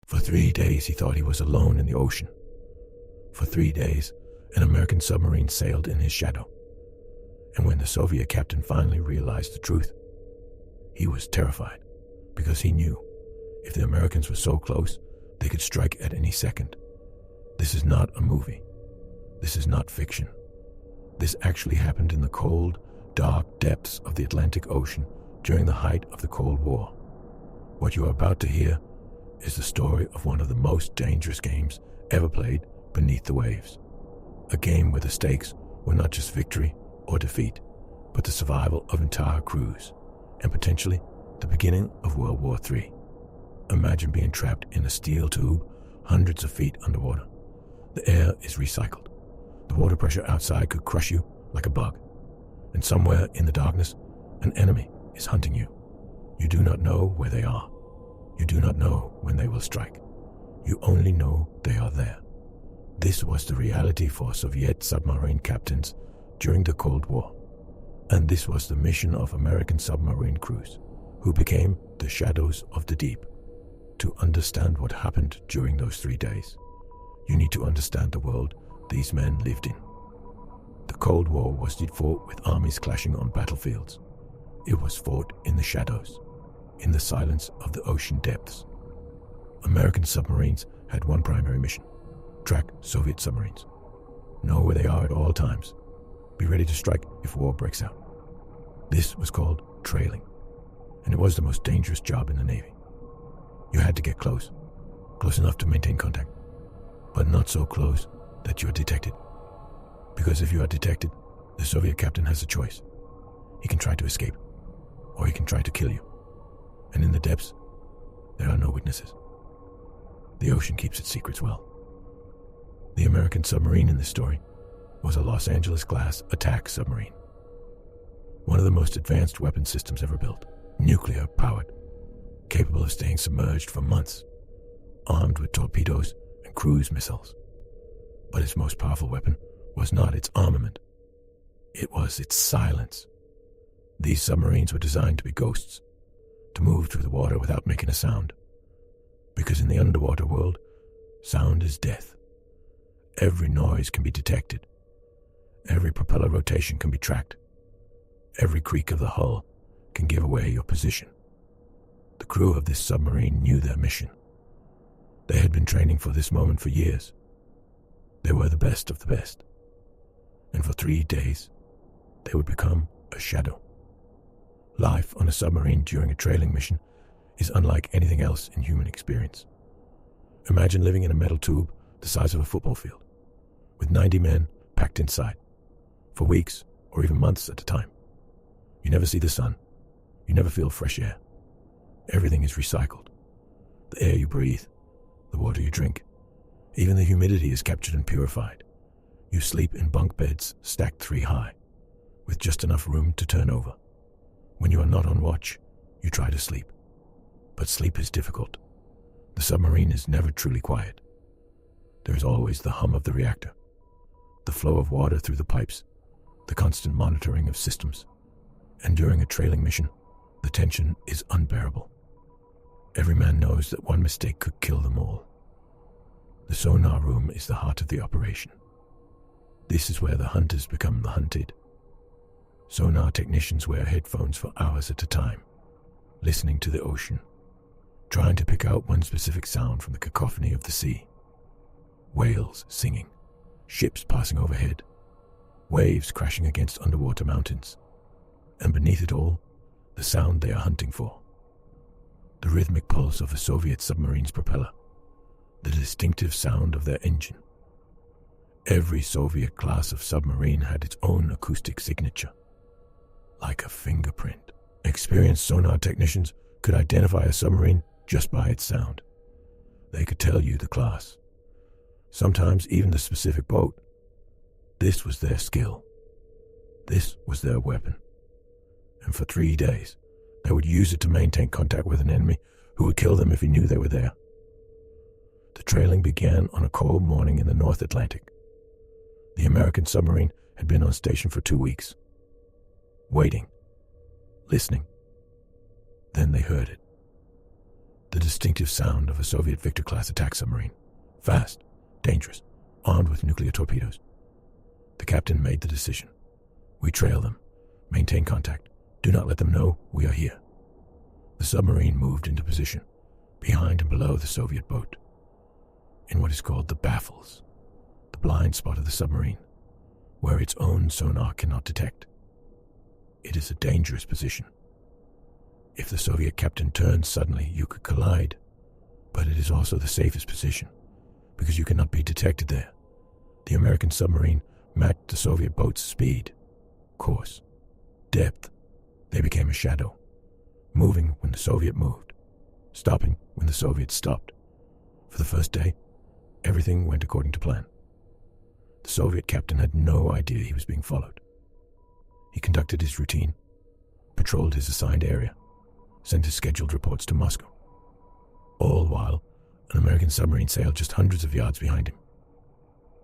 For 3 days he thought he was alone in the ocean. For 3 days, an American submarine sailed in his shadow. And when the Soviet captain finally realized the truth, he was terrified, because he knew if the Americans were so close, they could strike at any second. This is not a movie. This is not fiction. This actually happened in the cold, dark depths of the Atlantic Ocean during the height of the Cold War. What you are about to hear is the story of one of the most dangerous games ever played beneath the waves. A game where the stakes were not just victory or defeat, but the survival of entire crews, and potentially the beginning of World War III. Imagine being trapped in a steel tube hundreds of feet underwater. The air is recycled. The water pressure outside could crush you like a bug. And somewhere in the darkness, an enemy is hunting you. You do not know where they are. You do not know when they will strike. You only know they are there. This was the reality for Soviet submarine captains during the Cold War. And this was the mission of American submarine crews, who became the shadows of the deep. To understand what happened during those 3 days, you need to understand the world these men lived in. The Cold War wasn't fought with armies clashing on battlefields. It was fought in the shadows, in the silence of the ocean depths. American submarines had one primary mission: track Soviet submarines. Know where they are at all times. Be ready to strike if war breaks out. This was called trailing, and it was the most dangerous job in the Navy. You had to get close enough to maintain contact, but not so close that you are detected. Because if you are detected, the Soviet captain has a choice. He can try to escape, or he can try to kill you. And in the depths, there are no witnesses. The ocean keeps its secrets well. The American submarine in this story was a Los Angeles-class attack submarine. One of the most advanced weapon systems ever built, nuclear-powered, capable of staying submerged for months, armed with torpedoes and cruise missiles. But its most powerful weapon was not its armament. It was its silence. These submarines were designed to be ghosts, to move through the water without making a sound. Because in the underwater world, sound is death. Every noise can be detected. Every propeller rotation can be tracked. Every creak of the hull can give away your position. The crew of this submarine knew their mission. They had been training for this moment for years. They were the best of the best. And for 3 days, they would become a shadow. Life on a submarine during a trailing mission is unlike anything else in human experience. Imagine living in a metal tube the size of a football field, with 90 men packed inside, for weeks or even months at a time. You never see the sun. You never feel fresh air. Everything is recycled. The air you breathe, the water you drink, even the humidity is captured and purified. You sleep in bunk beds stacked 3 high, with just enough room to turn over. When you are not on watch, you try to sleep. But sleep is difficult. The submarine is never truly quiet. There is always the hum of the reactor, the flow of water through the pipes, the constant monitoring of systems. And during a trailing mission, the tension is unbearable. Every man knows that one mistake could kill them all. The sonar room is the heart of the operation. This is where the hunters become the hunted. Sonar technicians wear headphones for hours at a time, listening to the ocean, trying to pick out one specific sound from the cacophony of the sea. Whales singing, ships passing overhead, waves crashing against underwater mountains, and beneath it all, the sound they are hunting for. The rhythmic pulse of a Soviet submarine's propeller, the distinctive sound of their engine. Every Soviet class of submarine had its own acoustic signature, like a fingerprint. Experienced sonar technicians could identify a submarine just by its sound. They could tell you the class, sometimes even the specific boat. This was their skill. This was their weapon. And for 3 days, they would use it to maintain contact with an enemy who would kill them if he knew they were there. The trailing began on a cold morning in the North Atlantic. The American submarine had been on station for 2 weeks, waiting, listening. Then they heard it. The distinctive sound of a Soviet Victor-class attack submarine. Fast, dangerous, armed with nuclear torpedoes. The captain made the decision. We trail them. Maintain contact. Do not let them know we are here. The submarine moved into position, behind and below the Soviet boat, in what is called the baffles, the blind spot of the submarine, where its own sonar cannot detect. It is a dangerous position. If the Soviet captain turns suddenly, you could collide, but it is also the safest position, because you cannot be detected there. The American submarine matched the Soviet boat's speed, course, depth. They became a shadow, moving when the Soviet moved, stopping when the Soviets stopped. For the first day, everything went according to plan. The Soviet captain had no idea he was being followed. He conducted his routine, patrolled his assigned area, sent his scheduled reports to Moscow. All while, an American submarine sailed just hundreds of yards behind him.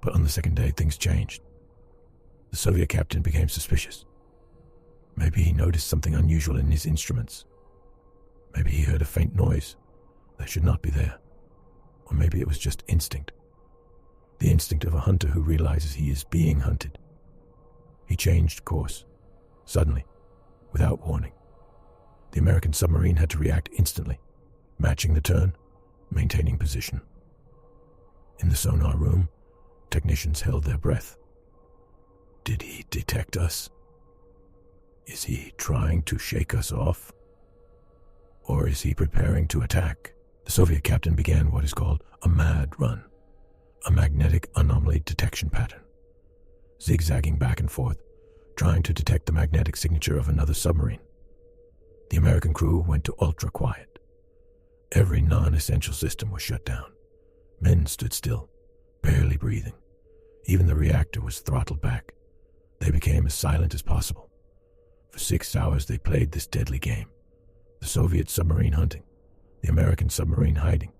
But on the second day, things changed. The Soviet captain became suspicious. Maybe he noticed something unusual in his instruments. Maybe he heard a faint noise that should not be there. Or maybe it was just instinct. The instinct of a hunter who realizes he is being hunted. He changed course, suddenly, without warning. The American submarine had to react instantly, matching the turn, maintaining position. In the sonar room, technicians held their breath. Did he detect us? Is he trying to shake us off? Or is he preparing to attack? The Soviet captain began what is called a mad run, a magnetic anomaly detection pattern, zigzagging back and forth, trying to detect the magnetic signature of another submarine. The American crew went to ultra-quiet. Every non-essential system was shut down. Men stood still, barely breathing. Even the reactor was throttled back. They became as silent as possible. For 6 hours they played this deadly game. The Soviet submarine hunting, the American submarine hiding.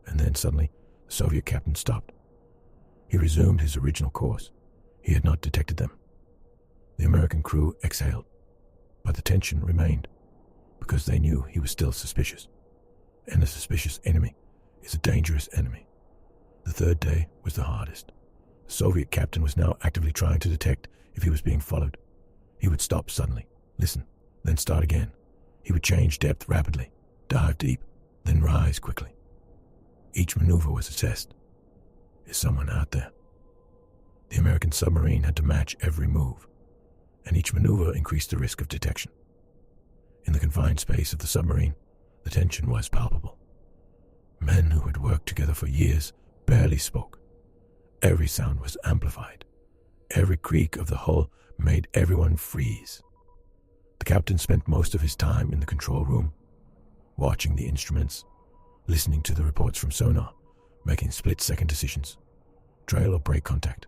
And then suddenly, the Soviet captain stopped. He resumed his original course. He had not detected them. The American crew exhaled, but the tension remained, because they knew he was still suspicious. And a suspicious enemy is a dangerous enemy. The third day was the hardest. The Soviet captain was now actively trying to detect if he was being followed. He would stop suddenly, listen, then start again. He would change depth rapidly, dive deep, then rise quickly. Each maneuver was a test. Is someone out there? The American submarine had to match every move, and each maneuver increased the risk of detection. In the confined space of the submarine, the tension was palpable. Men who had worked together for years barely spoke. Every sound was amplified. Every creak of the hull made everyone freeze. The captain spent most of his time in the control room, watching the instruments, listening to the reports from sonar, making split-second decisions. Trail or break contact.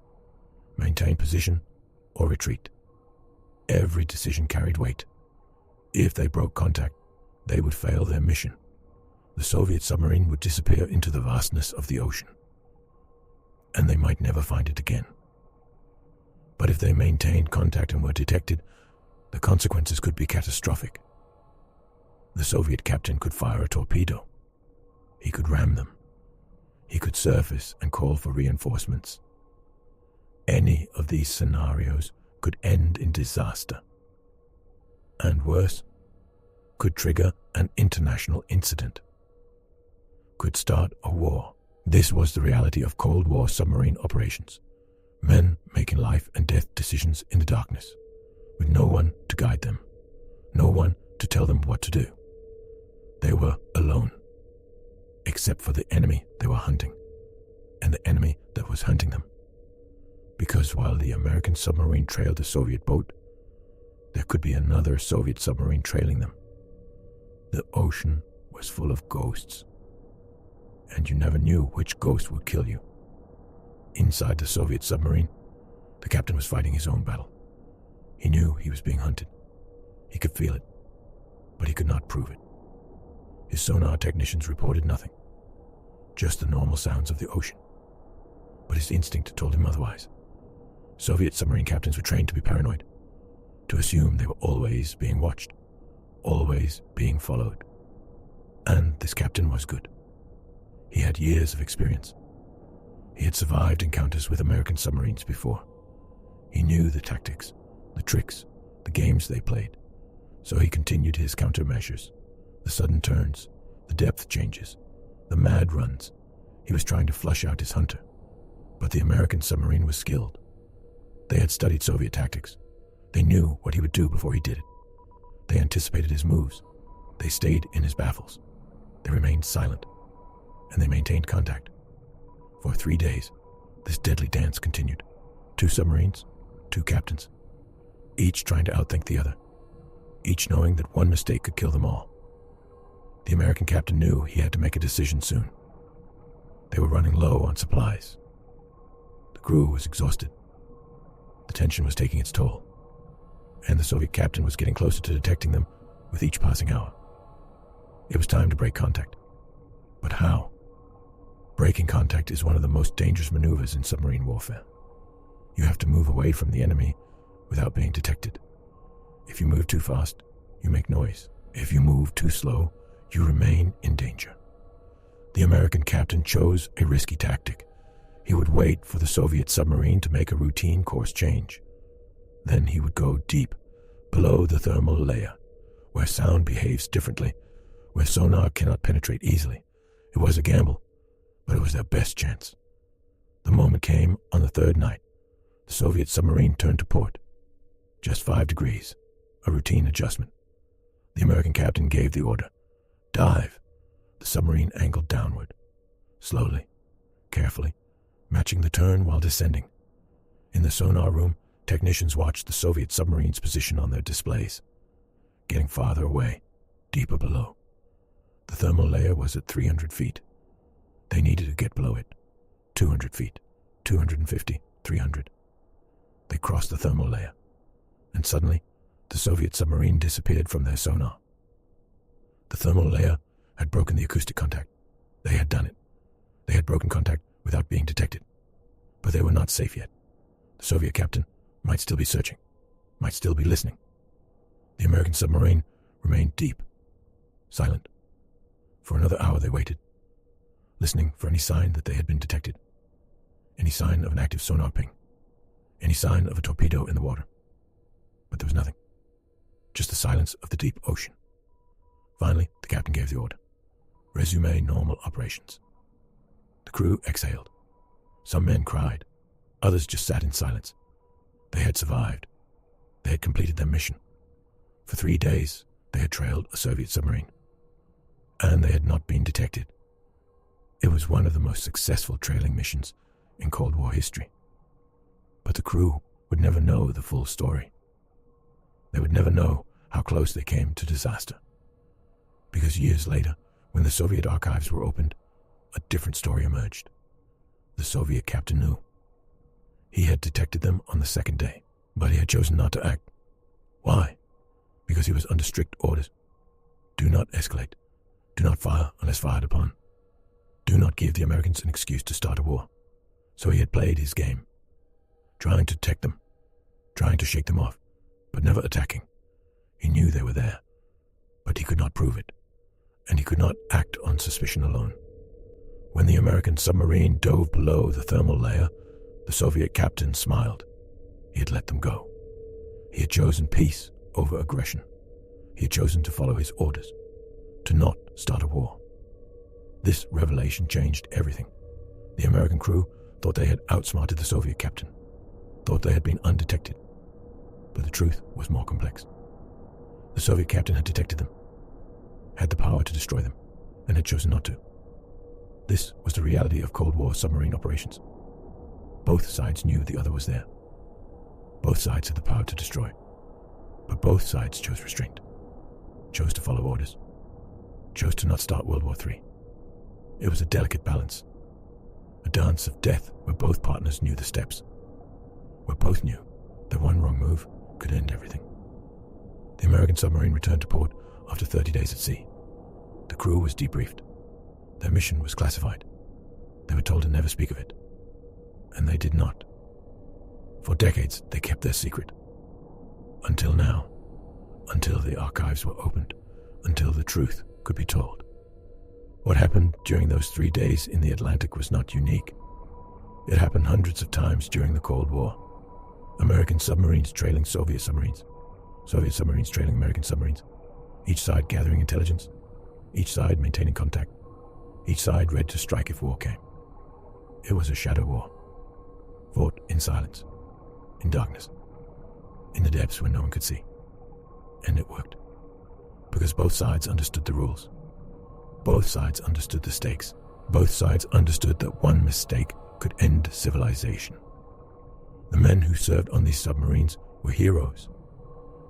Maintain position or retreat. Every decision carried weight. If they broke contact, they would fail their mission. The Soviet submarine would disappear into the vastness of the ocean, and they might never find it again. But if they maintained contact and were detected, the consequences could be catastrophic. The Soviet captain could fire a torpedo. He could ram them. He could surface and call for reinforcements. Any of these scenarios could end in disaster. And worse, could trigger an international incident. Could start a war. This was the reality of Cold War submarine operations. Men making life and death decisions in the darkness, with no one to guide them, no one to tell them what to do. They were alone, except for the enemy they were hunting, and the enemy that was hunting them. Because while the American submarine trailed the Soviet boat, there could be another Soviet submarine trailing them. The ocean was full of ghosts, and you never knew which ghost would kill you. Inside the Soviet submarine, the captain was fighting his own battle. He knew he was being hunted. He could feel it, but he could not prove it. His sonar technicians reported nothing, just the normal sounds of the ocean. But his instinct told him otherwise. Soviet submarine captains were trained to be paranoid, to assume they were always being watched, always being followed. And this captain was good. He had years of experience. He had survived encounters with American submarines before. He knew the tactics, the tricks, the games they played. So he continued his countermeasures. The sudden turns, the depth changes, the mad runs. He was trying to flush out his hunter. But the American submarine was skilled. They had studied Soviet tactics. They knew what he would do before he did it. They anticipated his moves. They stayed in his baffles. They remained silent. And they maintained contact. For 3 days, this deadly dance continued. 2 submarines, 2 captains, each trying to outthink the other, each knowing that one mistake could kill them all. The American captain knew he had to make a decision soon. They were running low on supplies. The crew was exhausted. The tension was taking its toll, and the Soviet captain was getting closer to detecting them with each passing hour. It was time to break contact. But how? Breaking contact is one of the most dangerous maneuvers in submarine warfare. You have to move away from the enemy without being detected. If you move too fast, you make noise. If you move too slow, you remain in danger. The American captain chose a risky tactic. He would wait for the Soviet submarine to make a routine course change. Then he would go deep, below the thermal layer, where sound behaves differently, where sonar cannot penetrate easily. It was a gamble, but it was their best chance. The moment came on the 3rd night. The Soviet submarine turned to port. Just 5 degrees, a routine adjustment. The American captain gave the order. Dive. The submarine angled downward, slowly, carefully, matching the turn while descending. In the sonar room, technicians watched the Soviet submarine's position on their displays, getting farther away, deeper below. The thermal layer was at 300 feet. They needed to get below it. 200 feet, 250, 300. They crossed the thermal layer, and suddenly, the Soviet submarine disappeared from their sonar. The thermal layer had broken the acoustic contact. They had done it. They had broken contact without being detected. But they were not safe yet. The Soviet captain might still be searching, might still be listening. The American submarine remained deep, silent. For another hour they waited, listening for any sign that they had been detected, any sign of an active sonar ping, any sign of a torpedo in the water. But there was nothing, just the silence of the deep ocean. Finally, the captain gave the order. Resume normal operations. The crew exhaled. Some men cried. Others just sat in silence. They had survived. They had completed their mission. For 3 days, they had trailed a Soviet submarine. And they had not been detected. It was one of the most successful trailing missions in Cold War history. But the crew would never know the full story. They would never know how close they came to disaster. Because years later, when the Soviet archives were opened, a different story emerged. The Soviet captain knew. He had detected them on the 2nd day, but he had chosen not to act. Why? Because he was under strict orders. Do not escalate. Do not fire unless fired upon. Do not give the Americans an excuse to start a war. So he had played his game, trying to detect them, trying to shake them off, but never attacking. He knew they were there, but he could not prove it, and he could not act on suspicion alone. When the American submarine dove below the thermal layer, the Soviet captain smiled. He had let them go. He had chosen peace over aggression. He had chosen to follow his orders, to not start a war. This revelation changed everything. The American crew thought they had outsmarted the Soviet captain, thought they had been undetected. But the truth was more complex. The Soviet captain had detected them, had the power to destroy them, and had chosen not to. This was the reality of Cold War submarine operations. Both sides knew the other was there. Both sides had the power to destroy. But both sides chose restraint, chose to follow orders, chose to not start World War III. It was a delicate balance, a dance of death where both partners knew the steps, where both knew that one wrong move could end everything. The American submarine returned to port after 30 days at sea. The crew was debriefed. Their mission was classified. They were told to never speak of it. And they did not. For decades, they kept their secret. Until now. Until the archives were opened. Until the truth could be told. What happened during those 3 days in the Atlantic was not unique. It happened hundreds of times during the Cold War. American submarines trailing Soviet submarines. Soviet submarines trailing American submarines. Each side gathering intelligence. Each side maintaining contact. Each side ready to strike if war came. It was a shadow war. Fought in silence. In darkness. In the depths where no one could see. And it worked. Because both sides understood the rules. Both sides understood the stakes. Both sides understood that one mistake could end civilization. The men who served on these submarines were heroes,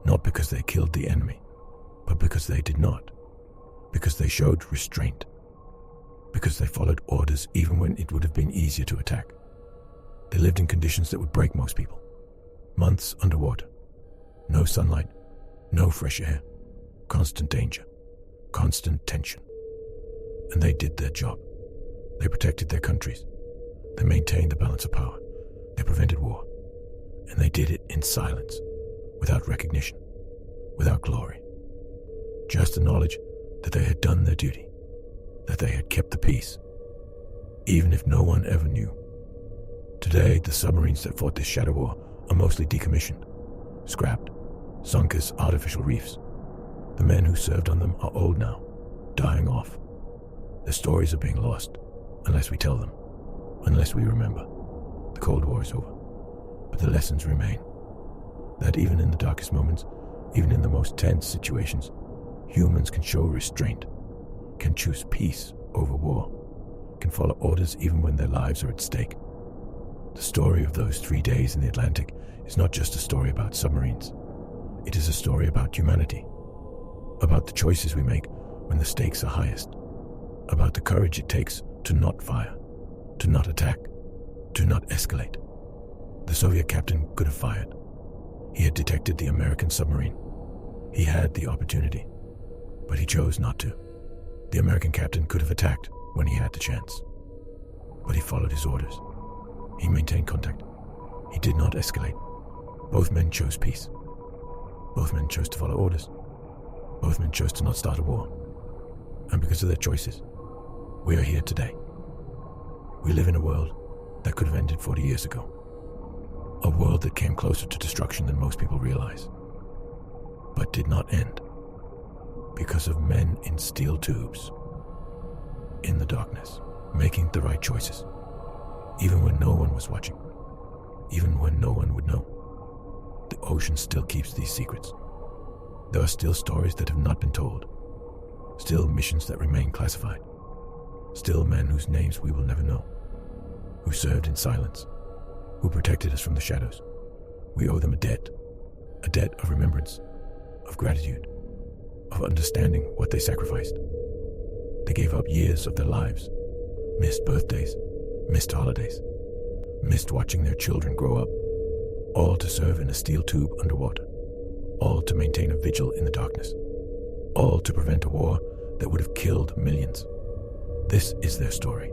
not because they killed the enemy, but because they did not, because they showed restraint, because they followed orders even when it would have been easier to attack. They lived in conditions that would break most people. Months underwater, no sunlight, no fresh air, constant danger, constant tension. And they did their job. They protected their countries. They maintained the balance of power. They prevented war. And they did it in silence, without recognition, without glory. Just the knowledge that they had done their duty, that they had kept the peace, even if no one ever knew. Today, the submarines that fought this shadow war are mostly decommissioned, scrapped, sunk as artificial reefs. The men who served on them are old now, dying off. Their stories are being lost, unless we tell them, unless we remember. The Cold War is over, but the lessons remain. That even in the darkest moments, even in the most tense situations, humans can show restraint, can choose peace over war, can follow orders even when their lives are at stake. The story of those 3 days in the Atlantic is not just a story about submarines. It is a story about humanity, about the choices we make when the stakes are highest, about the courage it takes to not fire, to not attack, to not escalate. The Soviet captain could have fired. He had detected the American submarine. He had the opportunity, but he chose not to. The American captain could have attacked when he had the chance, but he followed his orders. He maintained contact. He did not escalate. Both men chose peace. Both men chose to follow orders. Both men chose to not start a war. And because of their choices, we are here today. We live in a world that could have ended 40 years ago. A world that came closer to destruction than most people realize, but did not end because of men in steel tubes, in the darkness, making the right choices, even when no one was watching, even when no one would know. The ocean still keeps these secrets. There are still stories that have not been told, still missions that remain classified, still men whose names we will never know, who served in silence, who protected us from the shadows. We owe them a debt of remembrance, of gratitude, of understanding what they sacrificed. They gave up years of their lives, missed birthdays, missed holidays, missed watching their children grow up, all to serve in a steel tube underwater, all to maintain a vigil in the darkness, all to prevent a war that would have killed millions. This is their story.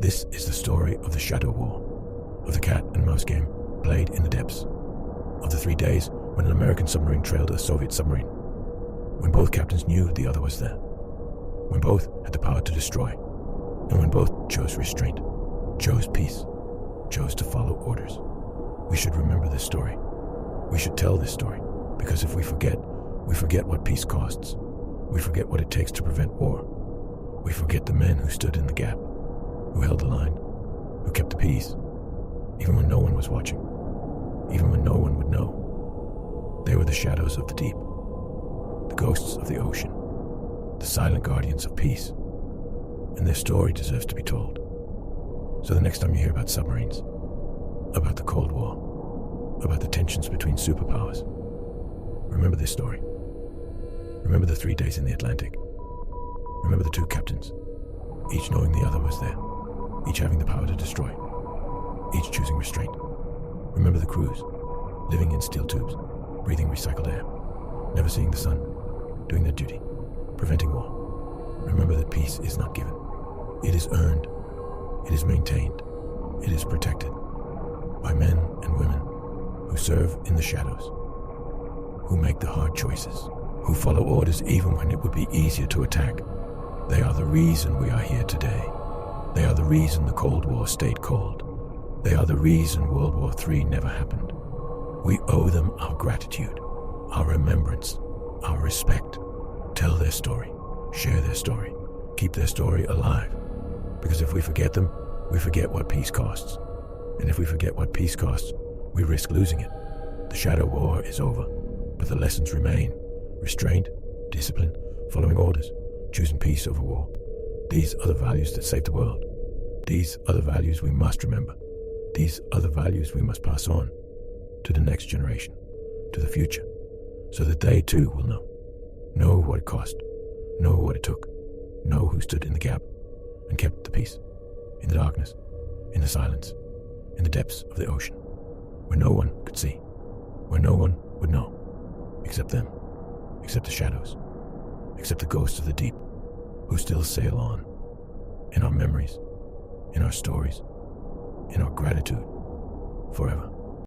This is the story of the shadow war, of the cat and mouse game played in the depths, of the 3 days when an American submarine trailed a Soviet submarine, when both captains knew the other was there, when both had the power to destroy, and when both chose restraint, chose peace, chose to follow orders. We should remember this story. We should tell this story, because if we forget what peace costs. We forget what it takes to prevent war. We forget the men who stood in the gap, who held the line, who kept the peace, even when no one was watching, even when no one would know. They were the shadows of the deep, the ghosts of the ocean, the silent guardians of peace, and their story deserves to be told. So the next time you hear about submarines, about the Cold War, about the tensions between superpowers, remember this story. Remember the 3 days in the Atlantic. Remember the 2 captains, each knowing the other was there, each having the power to destroy, each choosing restraint. Remember the crews, living in steel tubes, breathing recycled air, never seeing the sun, doing their duty, preventing war. Remember that peace is not given. It is earned. It is maintained. It is protected by men and women who serve in the shadows, who make the hard choices, who follow orders even when it would be easier to attack, They are the reason we are here today. They are the reason the Cold War stayed cold. They are the reason World War III never happened. We owe them our gratitude, our remembrance, our respect. Tell their story, share their story, keep their story alive. Because if we forget them, we forget what peace costs. And if we forget what peace costs, we risk losing it. The shadow war is over, but the lessons remain. Restraint, discipline, following orders, choosing peace over war. These are the values that save the world. These are the values we must remember. These are the values we must pass on to the next generation, to the future, so that they too will know what it cost, know what it took, know who stood in the gap and kept the peace, in the darkness, in the silence, in the depths of the ocean, where no one could see, where no one would know, except them, except the shadows, except the ghosts of the deep, who still sail on, in our memories, in our stories, in our gratitude, forever.